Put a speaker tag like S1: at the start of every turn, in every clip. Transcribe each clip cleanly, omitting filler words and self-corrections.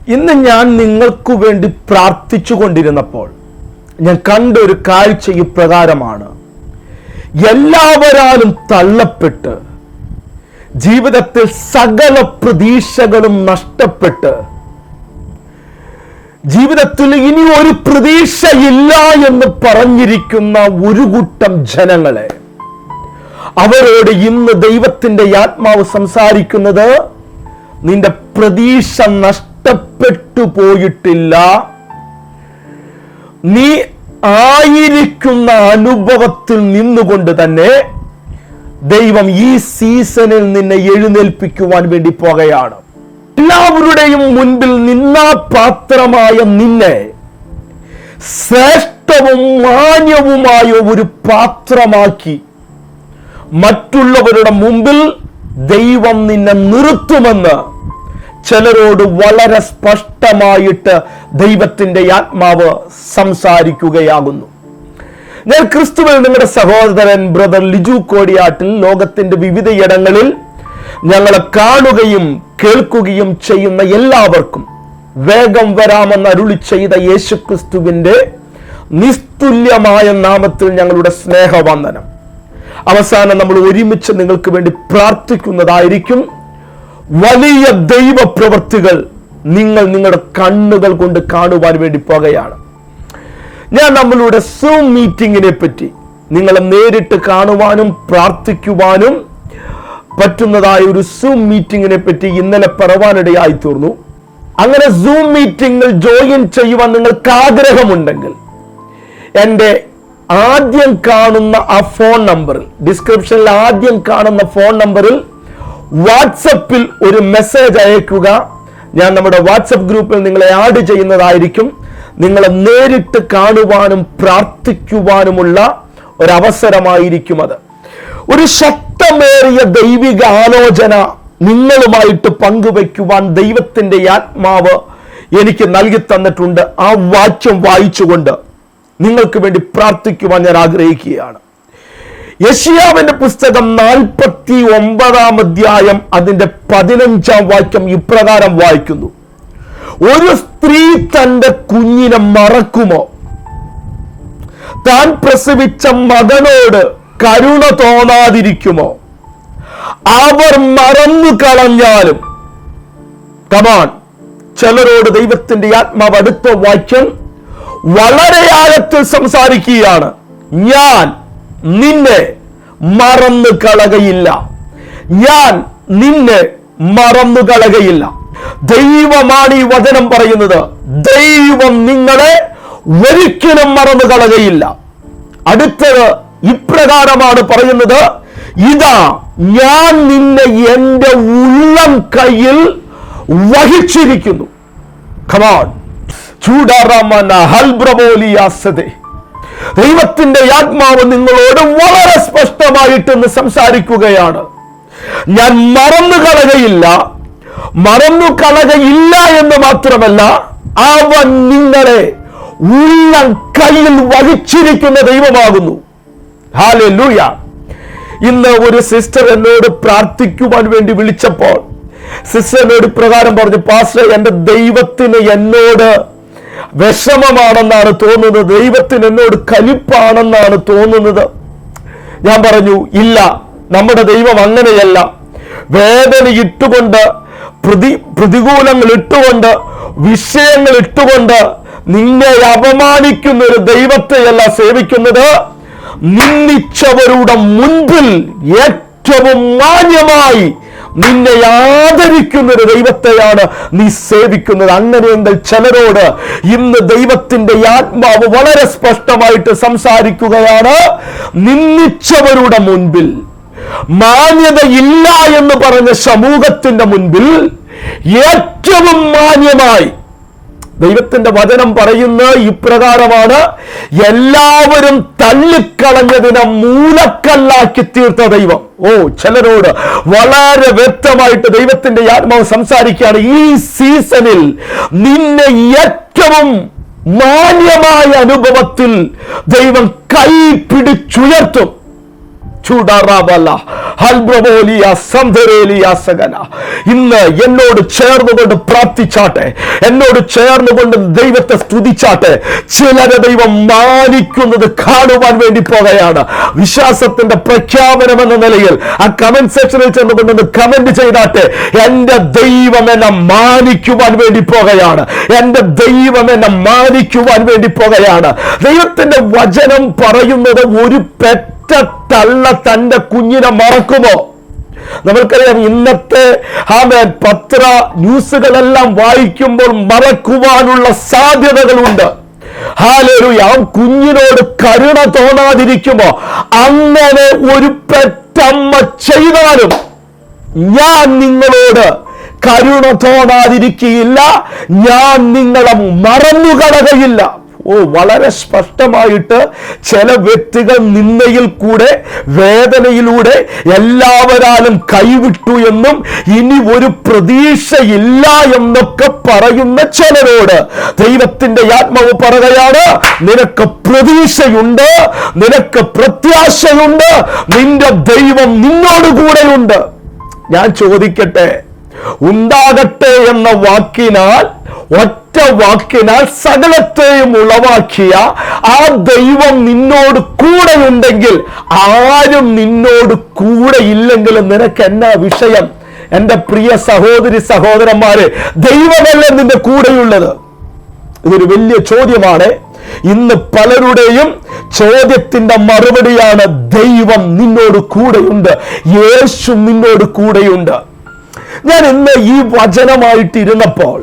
S1: ഇന്ന് ഞാൻ നിങ്ങൾക്ക് വേണ്ടി പ്രാർത്ഥിച്ചു കൊണ്ടിരുന്നപ്പോൾ ഞാൻ കണ്ട ഒരു കാഴ്ച ഇപ്രകാരമാണ്. എല്ലാവരാലും തള്ളപ്പെട്ട് ജീവിതത്തിൽ സകല പ്രതീക്ഷകളും നഷ്ടപ്പെട്ട് ജീവിതത്തിൽ ഇനി ഒരു പ്രതീക്ഷയില്ല എന്ന് പറഞ്ഞിരിക്കുന്ന ഒരു കൂട്ടം ജനങ്ങളെ, അവരോട് ഇന്ന് ദൈവത്തിന്റെ ആത്മാവ് സംസാരിക്കുന്നത്, നിന്റെ പ്രതീക്ഷ നഷ്ടപ്പെട്ടു പോയിട്ടില്ല. നീ ആയിരിക്കുന്ന അനുഭവത്തിൽ നിന്നുകൊണ്ട് തന്നെ ദൈവം ഈ സീസണിൽ നിന്നെ എഴുന്നേൽപ്പിക്കുവാൻ വേണ്ടി പോകുകയാണ്. എല്ലാവരുടെയും മുൻപിൽ നിന്നാപാത്രമായ നിന്നെ ശ്രേഷ്ഠവും മാന്യവുമായ ഒരു പാത്രമാക്കി മറ്റുള്ളവരുടെ മുമ്പിൽ ദൈവം നിന്നെ നിർത്തുമെന്ന് ചിലരോട് വളരെ സ്പഷ്ടമായിട്ട് ദൈവത്തിന്റെ ആത്മാവ് സംസാരിക്കുകയാകുന്നു. ഞാൻ ക്രിസ്തുവിൽ നിങ്ങളുടെ സഹോദരൻ ബ്രദർ ലിജു കോടിയാട്ടിൽ ലോകത്തിന്റെ വിവിധയിടങ്ങളിൽ ഞങ്ങളെ കാണുകയും കേൾക്കുകയും ചെയ്യുന്ന എല്ലാവർക്കും വേഗം വരാമെന്ന് അരുളി ചെയ്ത യേശുക്രിസ്തുവിന്റെ നിസ്തുല്യമായ നാമത്തിൽ ഞങ്ങളുടെ സ്നേഹവന്ദനം. അവസാനം നമ്മൾ ഒരുമിച്ച് നിങ്ങൾക്ക് വേണ്ടി പ്രാർത്ഥിക്കുന്നതായിരിക്കും. വലിയ ദൈവ പ്രവൃത്തികൾ നിങ്ങൾ നിങ്ങളുടെ കണ്ണുകൾ കൊണ്ട് കാണുവാൻ വേണ്ടി പോകുകയാണ്. ഞാൻ നമ്മളുടെ സൂം മീറ്റിങ്ങിനെ പറ്റി നിങ്ങളെ നേരിട്ട് കാണുവാനും പ്രാർത്ഥിക്കുവാനും പറ്റുന്നതായ ഒരു സൂം മീറ്റിങ്ങിനെ പറ്റി ഇന്നലെ പറവാനിടയായി തീർന്നു. അങ്ങനെ സൂം മീറ്റിംഗിൽ ജോയിൻ ചെയ്യുവാൻ നിങ്ങൾക്ക് ആഗ്രഹമുണ്ടെങ്കിൽ എൻ്റെ ആദ്യം കാണുന്ന ആ ഫോൺ നമ്പറിൽ, ഡിസ്ക്രിപ്ഷനിൽ ആദ്യം കാണുന്ന ഫോൺ നമ്പറിൽ വാട്സപ്പിൽ ഒരു മെസ്സേജ് അയക്കുക. ഞാൻ നമ്മുടെ വാട്സപ്പ് ഗ്രൂപ്പിൽ നിങ്ങളെ ആഡ് ചെയ്യുന്നതായിരിക്കും. നിങ്ങളെ നേരിട്ട് കാണുവാനും പ്രാർത്ഥിക്കുവാനുമുള്ള ഒരവസരമായിരിക്കും അത്. ഒരു ശക്തമേറിയ ദൈവിക ആലോചന നിങ്ങളുമായിട്ട് പങ്കുവയ്ക്കുവാൻ ദൈവത്തിന്റെ ആത്മാവ് എനിക്ക് നൽകി തന്നിട്ടുണ്ട്. ആ വാക്യം വായിച്ചുകൊണ്ട് നിങ്ങൾക്ക് വേണ്ടി പ്രാർത്ഥിക്കുവാൻ ഞാൻ ആഗ്രഹിക്കുകയാണ്. യെശയ്യാവിന്റെ പുസ്തകം 49 അധ്യായം അതിന്റെ 15 വാക്യം ഇപ്രകാരം വായിക്കുന്നു: ഒരു സ്ത്രീ തന്റെ കുഞ്ഞിനെ മറക്കുമോ? താൻ പ്രസവിച്ച മകനോട് കരുണ തോന്നാതിരിക്കുമോ? അവർ മറന്നു കളഞ്ഞാലും. കമാൺ, ചിലരോട് ദൈവത്തിന്റെ ആത്മാവ് അടുത്ത വാക്യം വളരെ ആഴത്തിൽ സംസാരിക്കുകയാണ്. ഞാൻ നിന്നെ മറന്നു കളകയില്ല, ഞാൻ നിന്നെ മറന്നു കളകയില്ല. ദൈവമാണ് ഈ വചനം പറയുന്നത്. ദൈവം നിങ്ങളെ ഒരിക്കലും മറന്നു കളകയില്ല. അടുത്തത് ഇപ്രകാരമാണ് പറയുന്നത്: ഇതാ ഞാൻ നിന്നെ എന്റെ ഉള്ളം കയ്യിൽ വഹിച്ചിരിക്കുന്നു. കമാൺ, ദൈവത്തിന്റെ ആത്മാവ് നിങ്ങളോട് വളരെ സ്പഷ്ടമായിട്ടൊന്ന് സംസാരിക്കുകയാണ്. ഞാൻ മറന്നു കളകയില്ല. മറന്നു കളകയില്ല എന്ന് മാത്രമല്ല, അവൻ നിങ്ങളെ ഉള്ളം കയ്യിൽ വഹിച്ചിരിക്കുന്ന ദൈവമാകുന്നു. ഹല്ലേലൂയ. ഇന്ന് ഒരു സിസ്റ്റർ എന്നോട് പ്രാർത്ഥിക്കുവാൻ വേണ്ടി വിളിച്ചപ്പോൾ സിസ്റ്റർ എന്നോട് പ്രകാരം പറഞ്ഞു: പാസ്റ്റർ, എന്റെ ദൈവത്തിന് എന്നോട് വിഷമമാണെന്നാണ് തോന്നുന്നത്, ദൈവത്തിന് എന്നോട് കലിപ്പാണെന്നാണ് തോന്നുന്നത്. ഞാൻ പറഞ്ഞു, ഇല്ല, നമ്മുടെ ദൈവം അങ്ങനെയല്ല. വേദന ഇട്ടുകൊണ്ട്, പ്രതികൂലങ്ങൾ ഇട്ടുകൊണ്ട്, വിഷയങ്ങൾ ഇട്ടുകൊണ്ട് നിന്നെ അപമാനിക്കുന്ന ഒരു ദൈവത്തെയല്ല സേവിക്കുന്നത്. നിന്ദിച്ചവരുടെ മുൻപിൽ ഏറ്റവും മാന്യമായി നിന്നെ ആദരിക്കുന്ന ഒരു ദൈവത്തെയാണ് നീ സേവിക്കുന്നത്. അങ്ങനെയെങ്കിൽ ചിലരോട് ഇന്ന് ദൈവത്തിന്റെ ആത്മാവ് വളരെ സ്പഷ്ടമായിട്ട് സംസാരിക്കുകയാണ്. നിന്ദിച്ചവരുടെ മുൻപിൽ, മാന്യതയില്ല എന്ന് പറഞ്ഞ സമൂഹത്തിന്റെ മുൻപിൽ ഏറ്റവും മാന്യമായി ദൈവത്തിന്റെ വചനം പറയുന്ന ഇപ്രകാരമാണ്: എല്ലാവരും തള്ളിക്കളഞ്ഞതിനെ മൂലക്കല്ലാക്കി തീർത്ത ദൈവം. ചിലരോട് വളരെ വ്യക്തമായിട്ട് ദൈവത്തിന്റെ ആത്മാവ് സംസാരിക്കുകയാണ്. ഈ സീസണിൽ നിന്നെ ഏറ്റവും മാന്യമായ അനുഭവത്തിൽ ദൈവം കൈ പിടിച്ചുയർത്തും. ഇന്ന് എന്നോട് ചേർന്നുകൊണ്ട് പ്രാർത്ഥിച്ചാട്ടെ, എന്നോട് ചേർന്നുകൊണ്ട് ദൈവത്തെ സ്തുതിച്ചാട്ടെ. ചിലരെ ദൈവം മാനിക്കുന്നത് കാണുവാൻ വേണ്ടി പോകുകയാണ്. വിശ്വാസത്തിന്റെ പ്രഖ്യാപനം എന്ന നിലയിൽ ആ കമന്റ് സെക്ഷനിൽ ചെന്നുകൊണ്ട് കമന്റ് ചെയ്താട്ടെ, എന്റെ ദൈവം എന്നെ മാനിക്കുവാൻ വേണ്ടി പോകുകയാണ്, എന്റെ ദൈവം എന്നെ മാനിക്കുവാൻ വേണ്ടി പോകുകയാണ്. ദൈവത്തിന്റെ വചനം പറയുന്നത് ഒരു പെറ്റ തള്ള തന്റെ കുഞ്ഞിനെ മറക്കുമോ? നമ്മൾക്കറിയാം, ഇന്നത്തെ പത്ര ന്യൂസുകളെല്ലാം വായിക്കുമ്പോൾ മറക്കുവാനുള്ള സാധ്യതകളുണ്ട്. ഹല്ലേലൂയ. കുഞ്ഞിനോട് കരുണ തോന്നാതിരിക്കുമോ? അങ്ങനെ ഒരു പെറ്റമ്മ ചെയ്താലും ഞാൻ നിങ്ങളോട് കരുണ തോന്നാതിരിക്കുകയില്ല, ഞാൻ നിങ്ങളെ മറന്നുകളകയില്ല. വളരെ സ്പഷ്ടമായിട്ട് ചില വ്യക്തികൾ നിന്ദയിൽ കൂടെ, വേദനയിലൂടെ എല്ലാവരാലും കൈവിട്ടു എന്നും ഇനി ഒരു പ്രതീക്ഷയില്ല എന്നൊക്കെ പറയുന്ന ചിലരോട് ദൈവത്തിന്റെ ആത്മാവ് പറയുകയാണ്, നിനക്ക് പ്രതീക്ഷയുണ്ട്, നിനക്ക് പ്രത്യാശയുണ്ട്, നിന്റെ ദൈവം നിന്നോട് കൂടെയുണ്ട്. ഞാൻ ചോദിക്കട്ടെ, ഉണ്ടാകട്ടെ എന്ന വാക്കിനാൽ, ഒറ്റ വാക്കിനാൽ സകലത്തെയും ഉളവാക്കിയ ആ ദൈവം നിന്നോട് കൂടെയുണ്ടെങ്കിൽ ആരും നിന്നോട് കൂടെ ഇല്ലെങ്കിലും നിനക്ക് എന്നാ വിഷയം? എന്റെ പ്രിയ സഹോദരി സഹോദരന്മാരെ, ദൈവമല്ലേ നിന്റെ കൂടെയുള്ളത്? ഇതൊരു വലിയ ചോദ്യമാണ്. ഇന്ന് പലരുടെയും ചോദ്യത്തിന്റെ മറുപടിയാണ്, ദൈവം നിന്നോട് കൂടെയുണ്ട്, യേശു നിന്നോട് കൂടെയുണ്ട്. ഞാൻ ഇന്ന് ഈ വചനമായിട്ടിരുന്നപ്പോൾ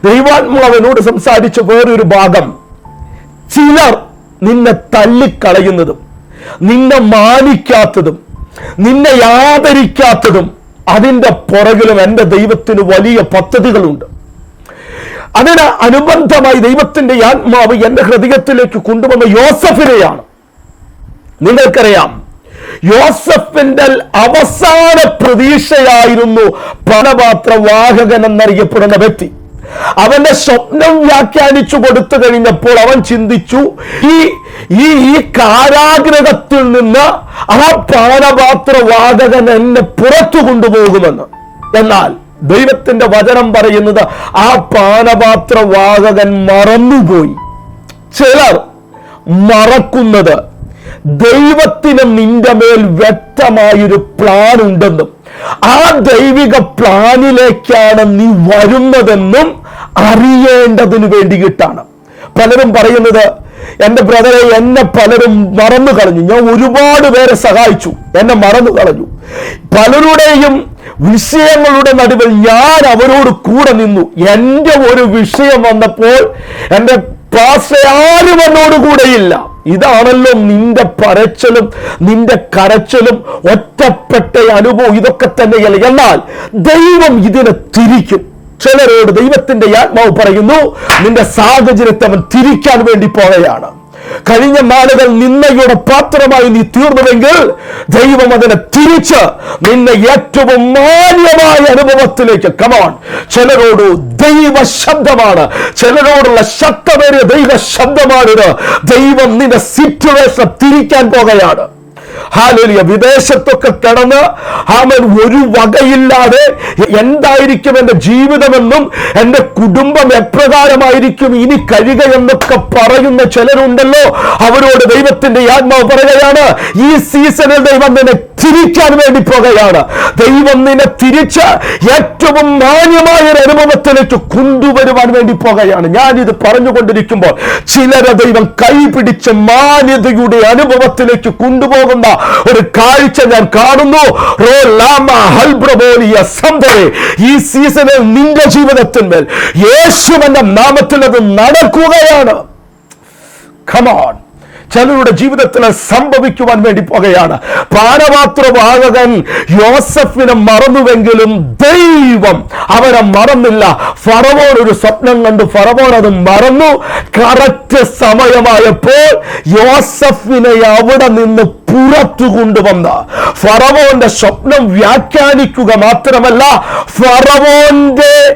S1: ദൈവാത്മാവിനോട് സംസാരിച്ച വേറൊരു ഭാഗം, ചിലർ നിന്നെ തള്ളിക്കളയുന്നതും നിന്നെ മാനിക്കാത്തതും നിന്നെ ആദരിക്കാത്തതും അതിന്റെ പുറകിലും എൻ്റെ ദൈവത്തിന് വലിയ പദ്ധതികളുണ്ട്. അതിന് അനുബന്ധമായി ദൈവത്തിന്റെ ആത്മാവ് എൻ്റെ ഹൃദയത്തിലേക്ക് കൊണ്ടുവന്ന യോസഫിനെയാണ്. നിങ്ങൾക്കറിയാം, യോസഫിന്റെ അവസാന പ്രതീക്ഷയായിരുന്നു പാനപാത്രവാഹകൻ എന്നറിയപ്പെടുന്ന വ്യക്തി. അവന്റെ സ്വപ്നം വ്യാഖ്യാനിച്ചു കൊടുത്തു കഴിഞ്ഞപ്പോൾ അവൻ ചിന്തിച്ചു, ഈ കാരാഗ്രഹത്തിൽ നിന്ന് ആ പാനപാത്രവാഹകൻ എന്നെ പുറത്തു കൊണ്ടുപോകുമെന്ന്. എന്നാൽ ദൈവത്തിന്റെ വചനം പറയുന്നത് ആ പാനപാത്രവാഹകൻ മറന്നുപോയി. ചിലർ മറക്കുന്നത് ദൈവത്തിന് നിന്റെ മേൽ വ്യക്തമായൊരു പ്ലാൻ ഉണ്ടെന്നും ആ ദൈവിക പ്ലാനിലേക്കാണ് നീ വരുന്നതെന്നും അറിയേണ്ടതിന് വേണ്ടിയിട്ടാണ്. പലരും പറയുന്നത്, എന്റെ ബ്രദറെ, എന്നെ പലരും മറന്നു കളഞ്ഞു, ഞാൻ ഒരുപാട് പേരെ സഹായിച്ചു, എന്നെ മറന്നു കളഞ്ഞു. പലരുടെയും വിഷയങ്ങളുടെ നടുവിൽ ഞാൻ അവരോട് കൂടെ നിന്നു. എൻ്റെ ഒരു വിഷയം വന്നപ്പോൾ എൻ്റെ പാസ്റ്റർ ആരും എന്നോട് കൂടെയില്ല. ഇതാണല്ലോ നിന്റെ പരച്ചലും നിന്റെ കരച്ചലും ഒറ്റപ്പെട്ട അനുഭവം. ഇതൊക്കെ തന്നെയല്ല. എന്നാൽ ദൈവം ഇതിനെ തിരിക്കും. ചിലരോട് ദൈവത്തിന്റെ ആത്മാവ് പറയുന്നു, നിന്റെ സാഹചര്യത്തെ അവൻ തിരിക്കാൻ വേണ്ടി പോകുകയാണ്. കഴിഞ്ഞ നാളുകൾ നിന്നയുടെ പാത്രമായി നീ തീർന്നുവെങ്കിൽ ദൈവം അതിനെ തിരിച്ച് നിന്നെ ഏറ്റവും മാന്യമായ അനുഭവത്തിലേക്ക്. കമോൺ, ചിലരോട് ദൈവ ശബ്ദമാണ്, ചിലരോടുള്ള ശക്തമേറിയ ദൈവ ശബ്ദമാണിത്. ദൈവം നിന്റെ സിറ്റുവേഷൻ തിരിക്കാൻ പോകുകയാണ്. ഹല്ലേലൂയ. വിദേശത്തൊക്കെ കിടന്ന് അവൻ ഒരു വകയില്ലാതെ എന്തായിരിക്കും എൻ്റെ ജീവിതമെന്നും എൻ്റെ കുടുംബം എപ്രകാരമായിരിക്കും ഇനി കഴിയുക എന്നൊക്കെ പറയുന്ന ചിലരുണ്ടല്ലോ. അവരോട് ദൈവത്തിന്റെ ആത്മാവ് പറയുകയാണ്, ഈ സീസണിൽ ദൈവം നിന്നെ തിരിക്കാൻ വേണ്ടി പോകുകയാണ്. ദൈവം നിന്നെ തിരിച്ച് ഏറ്റവും മാന്യമായ ഒരു അനുഭവത്തിലേക്ക് കൊണ്ടുവരുവാൻ വേണ്ടി പോകുകയാണ്. ഞാനിത് പറഞ്ഞുകൊണ്ടിരിക്കുമ്പോൾ ചിലരെ ദൈവം കൈപിടിച്ച് മാന്യതയുടെ അനുഭവത്തിലേക്ക് കൊണ്ടുപോകുന്ന ഒരു കാഴ്ച ഞാൻ കാണുന്നു. ഈ സീസണിൽ നിന്റെ ജീവിതത്തിന്മേൽ യേശുവിന്റെ നാമത്തിൽ അത് നടക്കുകയാണ്. കമോൺ, ചിലരുടെ ജീവിതത്തിൽ സംഭവിക്കുവാൻ വേണ്ടി പോകുകയാണ്. പാനപാത്രവാഹകൻ യോസഫിനെ മറന്നുവെങ്കിലും ദൈവം അവനെ മറന്നില്ല. ഫറവോൻ ഒരു സ്വപ്നം കണ്ടു, ഫറവോൻ അത് മറന്നു. കറക്റ്റ് സമയമായപ്പോൾ യോസഫിനെ അവിടെ നിന്ന് പുറത്തു കൊണ്ടുവന്ന് ഫറവോന്റെ സ്വപ്നം വ്യാഖ്യാനിക്കുക മാത്രമല്ല, ഫറവോന്റെ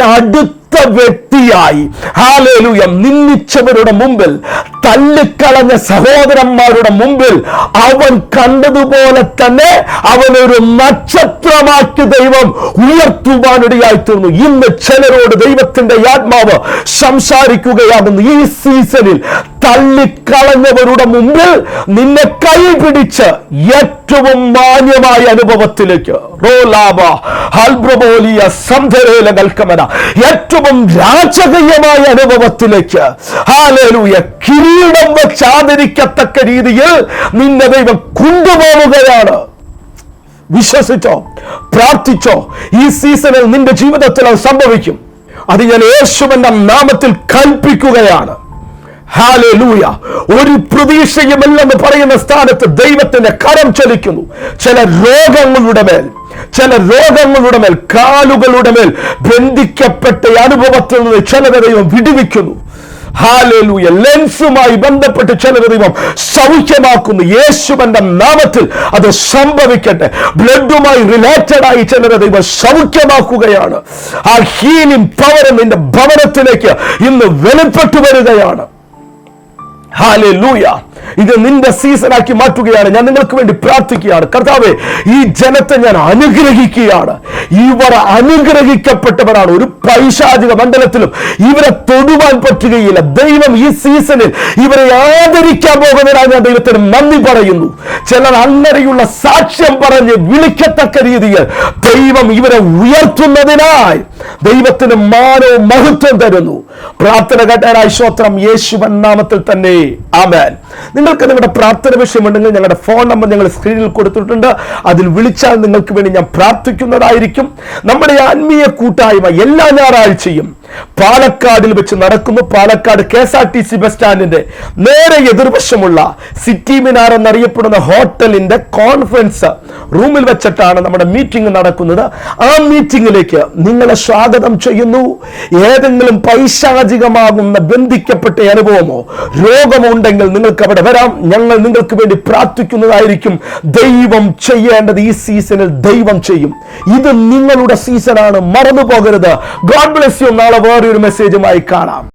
S1: അടുത്ത വ്യക്തിയായി ഹല്ലേലൂയ നിന്ദിച്ചവരുടെ മുമ്പിൽ, തള്ളിക്കളഞ്ഞ സഹോദരന്മാരുടെ മുമ്പിൽ അവൻ കണ്ടതുപോലെ തന്നെ അവനൊരു നക്ഷത്രമാക്കി ദൈവം ഉയർത്തുവാനിടയായി തീർന്നു. ഇന്ന് ചിലരോട് ദൈവത്തിന്റെ ആത്മാവ് സംസാരിക്കുകയാകുന്നു. ഈ സീസണിൽ തള്ളിക്കളഞ്ഞവരുടെ മുമ്പിൽ നിന്നെ കൈപിടിച്ച് ഏറ്റവും മാന്യമായ അനുഭവത്തിലേക്ക്, ഏറ്റവും രാജകീയമായ അനുഭവത്തിലേക്ക്, ഹല്ലേലൂയ കിരീടം വെച്ച് ആദരിക്കത്തക്ക രീതിയിൽ നിന്നെ ദൈവം കൊണ്ടുപോവുകയാണ്. വിശ്വസിച്ചോ, പ്രാർത്ഥിച്ചോ, ഈ സീസണിൽ നിന്റെ ജീവിതത്തിൽ അത് സംഭവിക്കും. അത് ഞാൻ യേശുവിന്റെ നാമത്തിൽ കൽപ്പിക്കുകയാണ്. ഹല്ലേലൂയ. ഒരു പ്രതീക്ഷയുമില്ലെന്ന് പറയുന്ന സ്ഥാനത്ത് ദൈവത്തിന്റെ കരം ചലിക്കുന്നു. ചില രോഗങ്ങളുടെ മേൽ കാലുകളുടെ മേൽ ബന്ധിക്കപ്പെട്ട അനുഭവത്തിൽ നിന്ന് ചിലരെ ദൈവം വിടുവിക്കുന്നു. ഹല്ലേലൂയ. ലെൻസുമായി ബന്ധപ്പെട്ട് ചിലരെ ദൈവം സൗഖ്യമാക്കുന്നു. യേശുവിന്റെ നാമത്തിൽ അത് സംഭവിക്കട്ടെ. ബ്ലഡുമായി റിലേറ്റഡ് ആയി ചിലരെ ദൈവം സൗഖ്യമാക്കുകയാണ്. ആ ഹീലിംഗ് പവർ നിന്റെ ഭവനത്തിലേക്ക് ഇന്ന് വെളിപ്പെട്ടു വരികയാണ്. ഹല്ലേലൂയ. ഇത് നിന്റെ സീസണാക്കി മാറ്റുകയാണ്. ഞാൻ നിങ്ങൾക്ക് വേണ്ടി പ്രാർത്ഥിക്കുകയാണ്. കർത്താവേ, ഈ ജനത്തെ ഞാൻ അനുഗ്രഹിക്കുകയാണ്. ഇവർ അനുഗ്രഹിക്കപ്പെട്ടവരാണ്. ഒരു പൈശാചിക മണ്ഡലത്തിലും ഇവരെ തൊടുവാൻ പറ്റുകയില്ല. ദൈവം ഈ സീസണിൽ ഇവരെ ആദരിക്കാൻ പോകുന്നതിനായി ഞാൻ ദൈവത്തിന് നന്ദി പറയുന്നു. ചിലർ അങ്ങനെയുള്ള സാക്ഷ്യം പറഞ്ഞ് വിളിക്കത്തക്ക രീതിയിൽ ദൈവം ഇവരെ ഉയർത്തുന്നതിനായി ദൈവത്തിന് മാനവും മഹത്വം തരുന്നു. പ്രാർത്ഥന കേട്ടാനായി സ്തോത്രം. യേശുവിൻ നാമത്തിൽ തന്നെ ആമേൻ. നിങ്ങൾക്ക് നിങ്ങളുടെ പ്രാർത്ഥന വിഷയമുണ്ടെങ്കിൽ ഞങ്ങളുടെ ഫോൺ നമ്പർ ഞങ്ങൾ സ്ക്രീനിൽ കൊടുത്തിട്ടുണ്ട്. അതിൽ വിളിച്ചാൽ നിങ്ങൾക്ക് വേണ്ടി ഞാൻ പ്രാർത്ഥിക്കുന്നതായിരിക്കും. നമ്മുടെ ആത്മീയ കൂട്ടായ്മ എല്ലാ ഞായറാഴ്ചയും പാലക്കാടിൽ വെച്ച് നടക്കുന്നു. പാലക്കാട് KSRTC ബസ് സ്റ്റാൻഡിന്റെ നേരെ എതിർവശമുള്ള സിറ്റി മിനാർ എന്നറിയപ്പെടുന്ന ഹോട്ടലിന്റെ കോൺഫറൻസ് റൂമിൽ വെച്ചിട്ടാണ് നമ്മുടെ മീറ്റിംഗ് നടക്കുന്നത്. ആ മീറ്റിംഗിലേക്ക് നിങ്ങളെ സ്വാഗതം ചെയ്യുന്നു. ഏതെങ്കിലും പൈശാചികമാകുന്ന ബന്ധിക്കപ്പെട്ട അനുഭവമോ രോഗമോ ഉണ്ടെങ്കിൽ നിങ്ങൾക്ക് അവിടെ വരാം. ഞങ്ങൾ നിങ്ങൾക്ക് വേണ്ടി പ്രാർത്ഥിക്കുന്നതായിരിക്കും. ദൈവം ചെയ്യേണ്ടത് ഈ സീസണിൽ ദൈവം ചെയ്യും. ഇത് നിങ്ങളുടെ സീസണാണ്, മറന്നു പോകരുത്. God bless you. നാളെ വേറൊരു മെസ്സേജുമായി കാണാം.